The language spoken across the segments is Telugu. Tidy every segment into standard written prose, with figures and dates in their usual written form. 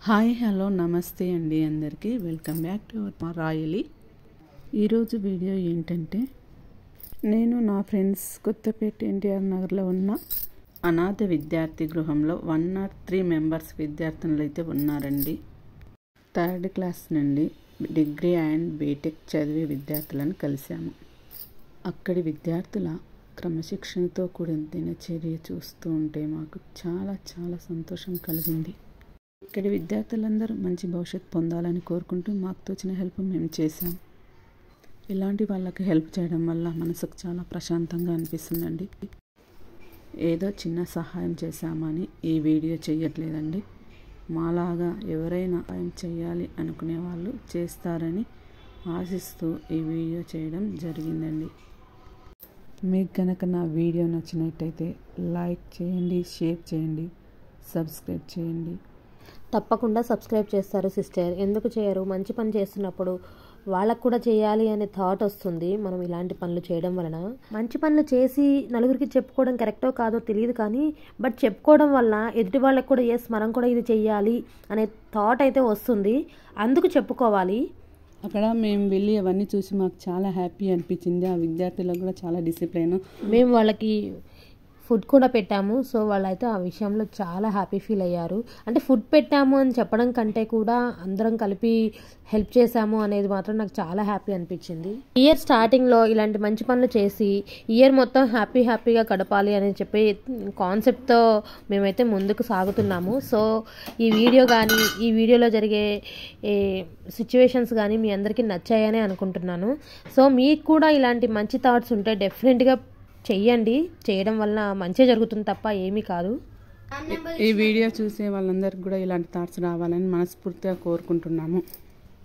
హాయ్ హలో నమస్తే అండి అందరికీ వెల్కమ్ బ్యాక్ టు అవర్ రాయలి. ఈరోజు వీడియో ఏంటంటే నేను నా ఫ్రెండ్స్ కొత్తపేట ఎన్టీఆర్ నగర్లో ఉన్న అనాథ విద్యార్థి గృహంలో 103 మెంబర్స్ విద్యార్థులు అయితే ఉన్నారండి. 3rd క్లాస్ నుండి డిగ్రీ అండ్ బీటెక్ చదివే విద్యార్థులను కలిశాము. అక్కడి విద్యార్థుల క్రమశిక్షణతో కూడిన దినచర్య చూస్తూ ఉంటే మాకు చాలా సంతోషం కలిగింది. ఇక్కడి విద్యార్థులందరూ మంచి భవిష్యత్తు పొందాలని కోరుకుంటూ మాకు తోచిన హెల్ప్ మేము చేశాం. ఇలాంటి వాళ్ళకి హెల్ప్ చేయడం వల్ల మనసుకు చాలా ప్రశాంతంగా అనిపిస్తుందండి. ఏదో చిన్న సహాయం చేశామని ఈ వీడియో చేయట్లేదండి. మాలాగా ఎవరైనా సహాయం చేయాలి అనుకునే వాళ్ళు చేస్తారని ఆశిస్తూ ఈ వీడియో చేయడం జరిగిందండి. మీకు కనుక నా వీడియో నచ్చినట్టయితే లైక్ చేయండి, షేర్ చేయండి, సబ్స్క్రైబ్ చేయండి. తప్పకుండా సబ్స్క్రైబ్ చేస్తారు సిస్టర్. ఎందుకు చేయరు? మంచి పని చేస్తున్నప్పుడు వాళ్ళకు కూడా చేయాలి అనే థాట్ వస్తుంది. మనం ఇలాంటి పనులు చేయడం వలన మంచి పనులు చేసి నలుగురికి చెప్పుకోవడం కరెక్టో కాదో తెలియదు, కానీ బట్ చెప్పుకోవడం వల్ల ఎదుటి వాళ్ళకి కూడా మనం కూడా ఇది చెయ్యాలి అనే థాట్ అయితే వస్తుంది. అందుకు చెప్పుకోవాలి. అక్కడ మేము వెళ్ళి అవన్నీ చూసి మాకు చాలా హ్యాపీ అనిపించింది. ఆ విద్యార్థులకు కూడా చాలా డిసిప్లైన్. మేము వాళ్ళకి ఫుడ్ కూడా పెట్టాము. సో వాళ్ళైతే ఆ విషయంలో చాలా హ్యాపీ ఫీల్ అయ్యారు. అంటే ఫుడ్ పెట్టాము అని చెప్పడం కంటే కూడా అందరం కలిపి హెల్ప్ చేశాము అనేది మాత్రం నాకు చాలా హ్యాపీ అనిపించింది. ఇయర్ స్టార్టింగ్లో ఇలాంటి మంచి పనులు చేసి ఇయర్ మొత్తం హ్యాపీగా గడపాలి అని చెప్పి కాన్సెప్ట్తో మేమైతే ముందుకు సాగుతున్నాము. సో ఈ వీడియో కానీ ఈ వీడియోలో జరిగే సిచ్యువేషన్స్ కానీ మీ అందరికీ నచ్చాయని అనుకుంటున్నాను. సో మీకు కూడా ఇలాంటి మంచి థాట్స్ ఉంటే డెఫినెట్గా చెయ్యండి. చేయడం వల్ల మంచి జరుగుతుంది తప్ప ఏమీ కాదు. ఈ వీడియో చూసే వాళ్ళందరికీ కూడా ఇలాంటి థాట్స్ రావాలని మనస్ఫూర్తిగా కోరుకుంటున్నాము.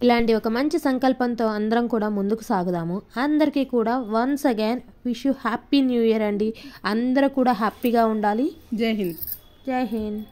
ఇలాంటి ఒక మంచి సంకల్పంతో అందరం కూడా ముందుకు సాగుదాము. అందరికీ కూడా once again wish you happy new year అండి. అందరూ కూడా హ్యాపీగా ఉండాలి. జై హింద్. జై హింద్.